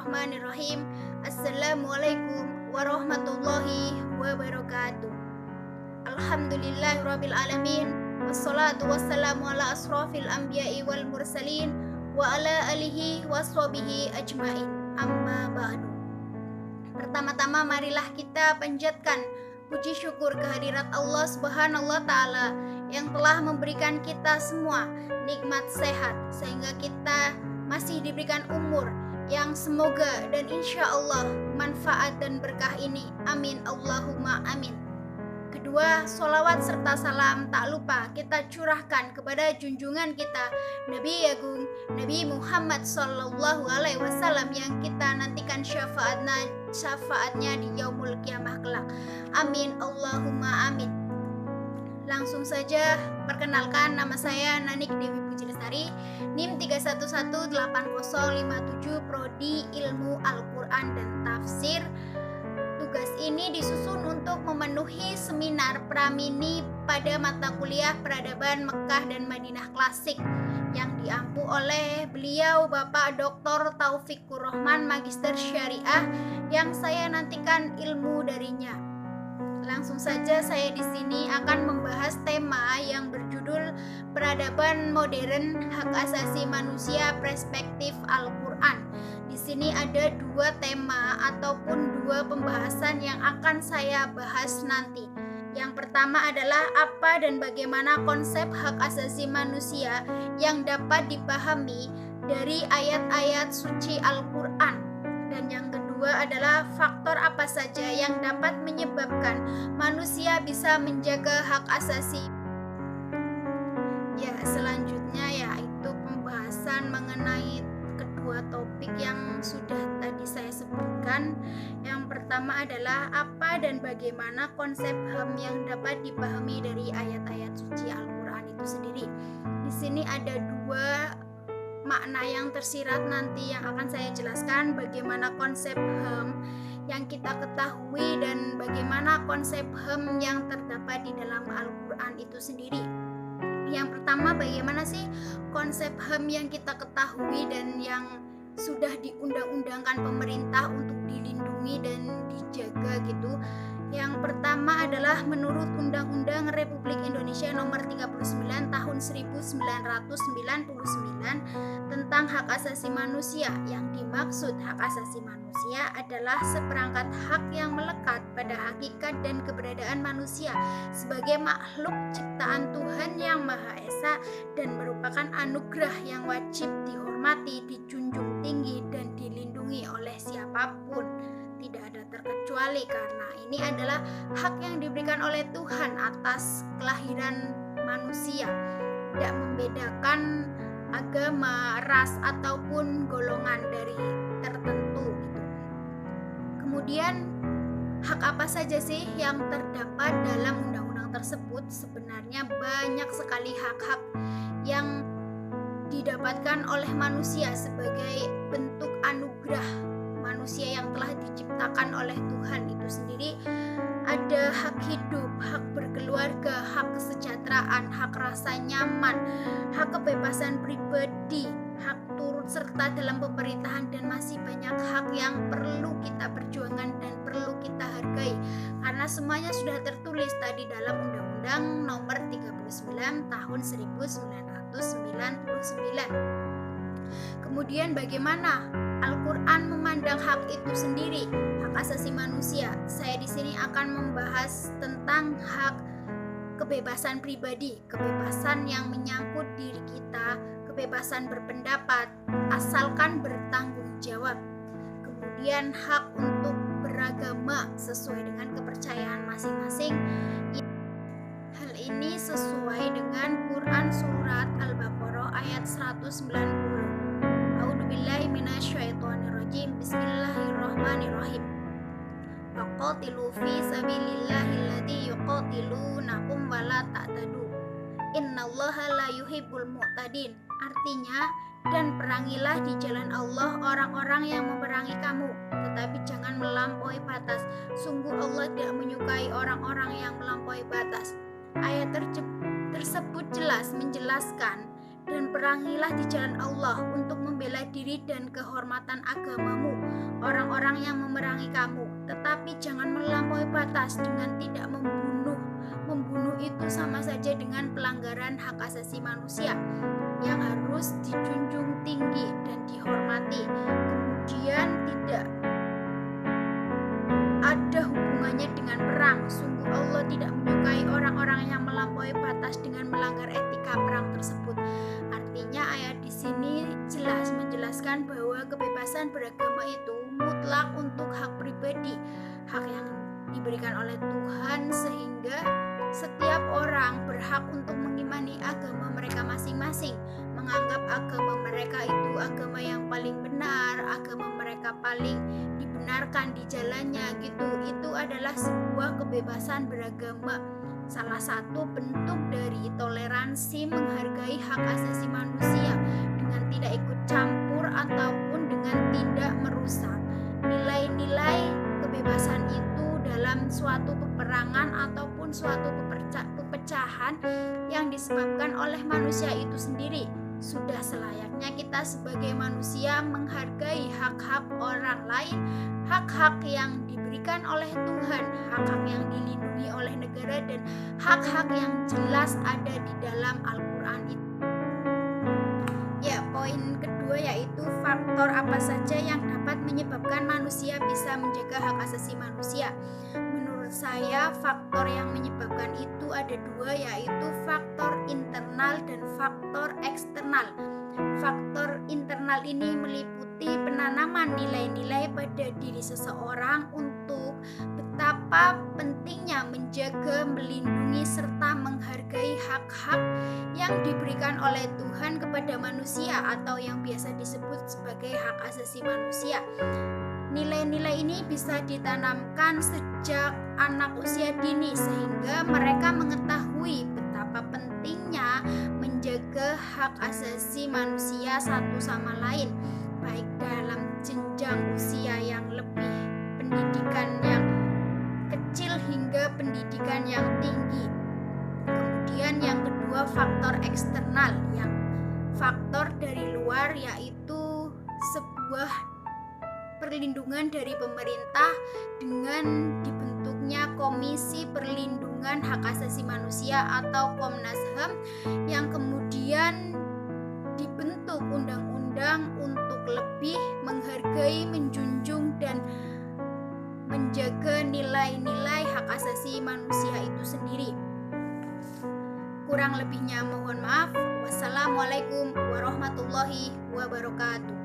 Bismillahirrahmanirrahim. Assalamualaikum warahmatullahi wabarakatuh. Alhamdulillahirabbil alamin. Wassalatu wassalamu ala asrofil anbiya'i wal mursalin wa ala alihi washabihi ajmain. Amma ba'du. Pertama-tama marilah kita panjatkan puji syukur kehadirat Allah Subhanahu wa taala yang telah memberikan kita semua nikmat sehat sehingga kita masih diberikan umur yang semoga dan insya Allah manfaat dan berkah ini. Amin Allahumma amin. Kedua, sholawat serta salam tak lupa kita curahkan kepada junjungan kita Nabi Agung Nabi Muhammad Sallallahu Alaihi Wasallam yang kita nantikan syafaatnya di yaumul kiamah kelak. Amin Allahumma amin. Langsung saja perkenalkan, nama saya Nanik Dewi Puji Lestari, NIM 3118057, Prodi Ilmu Al-Quran dan Tafsir. Tugas ini disusun untuk memenuhi seminar Pramini pada mata kuliah Peradaban Mekah dan Madinah Klasik yang diampu oleh beliau Bapak Dr. Taufikur Rahman, Magister Syariah, yang saya nantikan ilmu darinya. Langsung saja saya di sini akan membahas tema yang berjudul Peradaban Modern Hak Asasi Manusia Perspektif Al-Quran. Di sini ada dua tema ataupun dua pembahasan yang akan saya bahas nanti. Yang pertama adalah apa dan bagaimana konsep hak asasi manusia yang dapat dipahami dari ayat-ayat suci Al-Quran. Dan yang kedua adalah faktor apa saja yang dapat menyebabkan manusia bisa menjaga hak asasi. Ya, selanjutnya yaitu pembahasan mengenai kedua topik yang sudah tadi saya sebutkan. Yang pertama adalah apa dan bagaimana konsep HAM yang dapat dipahami dari ayat-ayat suci Al-Quran itu sendiri. Di sini ada dua makna yang tersirat nanti yang akan saya jelaskan, bagaimana konsep HAM yang kita ketahui dan bagaimana konsep HAM yang terdapat di dalam Al-Quran itu sendiri. Yang pertama, bagaimana sih konsep HAM yang kita ketahui dan yang sudah diundang-undangkan pemerintah untuk dilindungi dan dijaga gitu. Yang pertama adalah menurut Undang-Undang Republik Indonesia Nomor 39 Tahun 1999 tentang hak asasi manusia. Yang dimaksud hak asasi manusia adalah seperangkat hak yang melekat pada hakikat dan keberadaan manusia sebagai makhluk ciptaan Tuhan yang Maha Esa dan merupakan anugerah yang wajib dihormati, dijunjung tinggi dan dilindungi oleh siapapun. Tidak ada terkecuali karena ini adalah hak yang diberikan oleh Tuhan atas kelahiran manusia, tidak membedakan agama, ras ataupun golongan dari tertentu gitu. Kemudian hak apa saja sih yang terdapat dalam undang-undang tersebut? Sebenarnya banyak sekali hak-hak yang didapatkan oleh manusia sebagai bentuk anugerah manusia yang telah diciptakan oleh Tuhan itu sendiri. Ada hak hidup, hak berkeluarga, hak kesejahteraan, hak rasa nyaman, hak kebebasan pribadi, hak turut serta dalam pemerintahan, dan masih banyak hak yang perlu kita perjuangkan dan perlu kita hargai karena semuanya sudah tertulis tadi dalam Undang-Undang Nomor 39 Tahun 1999. Kemudian bagaimana Al-Quran memandang hak itu sendiri, hak asasi manusia? Saya di sini akan membahas tentang hak kebebasan pribadi, kebebasan yang menyangkut diri kita, kebebasan berpendapat asalkan bertanggung jawab. Kemudian hak untuk beragama sesuai dengan kepercayaan masing-masing. Hal ini sesuai dengan Quran surat Al-Baqarah ayat 190. A'udzubillahi minasyaitonirrajim. Bismillahirrahmanirrahim. Waqatilu fi sabilillahil ladzi yuqatilunakum wa la ta'tadu. Innallaha la yuhibbul mu'tadin. Artinya, dan perangilah di jalan Allah orang-orang yang memerangi kamu, tetapi jangan melampaui batas. Sungguh Allah tidak menyukai orang-orang yang melampaui batas. Ayat tersebut jelas menjelaskan dan perangilah di jalan Allah untuk membela diri dan kehormatan agamamu, orang-orang yang memerangi kamu. Tetapi jangan melampaui batas dengan tidak membunuh. Membunuh itu sama saja dengan pelanggaran hak asasi manusia yang harus dijunjung tinggi dan dihormati. Kemudian tidak ada hubungannya dengan perang. Sungguh Allah tidak menyukai orang-orang yang melampaui batas dengan melanggar etika perang tersebut. Artinya ayat di sini jelas menjelaskan bahwa kebebasan beragama itu mutlak untuk hak pribadi, hak yang diberikan oleh Tuhan, sehingga setiap orang berhak untuk mengimani agama mereka masing-masing, menganggap agama mereka itu agama yang paling benar, agama mereka paling dibenarkan di jalannya gitu. Itu adalah sebuah kebebasan beragama, salah satu bentuk dari toleransi menghargai hak asasi manusia dengan tidak ikut campur ataupun dengan tidak merusak nilai-nilai kebebasan itu dalam suatu peperangan ataupun suatu pepecahan yang disebabkan oleh manusia itu sendiri. Sudah selayaknya kita sebagai manusia menghargai hak-hak orang lain, hak-hak yang diberikan oleh Tuhan, hak-hak yang dilindungi oleh negara, dan hak-hak yang jelas ada di dalam Al-Quran itu. Ya, poin kedua yaitu faktor apa saja yang dapat menyebabkan manusia bisa menjaga hak asasi manusia. Menurut saya faktor yang menyebabkan itu ada dua, yaitu faktor internal dan faktor eksternal. Faktor internal ini meliputi penanaman nilai-nilai pada diri seseorang untuk betapa pentingnya menjaga, melindungi, serta menghargai hak-hak yang diberikan oleh Tuhan kepada manusia atau yang biasa disebut sebagai hak asasi manusia. Nilai-nilai ini bisa ditanamkan sejak anak usia dini sehingga mereka mengetahui betapa pentingnya menjaga hak asasi manusia satu sama lain, baik dalam jenjang usia yang lebih pendidikan yang kecil hingga pendidikan yang tinggi. Kemudian yang kedua faktor eksternal, yang faktor dari luar, yaitu sebuah perlindungan dari pemerintah dengan dibentuknya Komisi Perlindungan Hak Asasi Manusia atau Komnas HAM yang kemudian dibentuk undang-undang untuk lebih menghargai, menjunjung, dan menjaga nilai-nilai hak asasi manusia itu sendiri. Kurang lebihnya mohon maaf. Wassalamualaikum warahmatullahi wabarakatuh.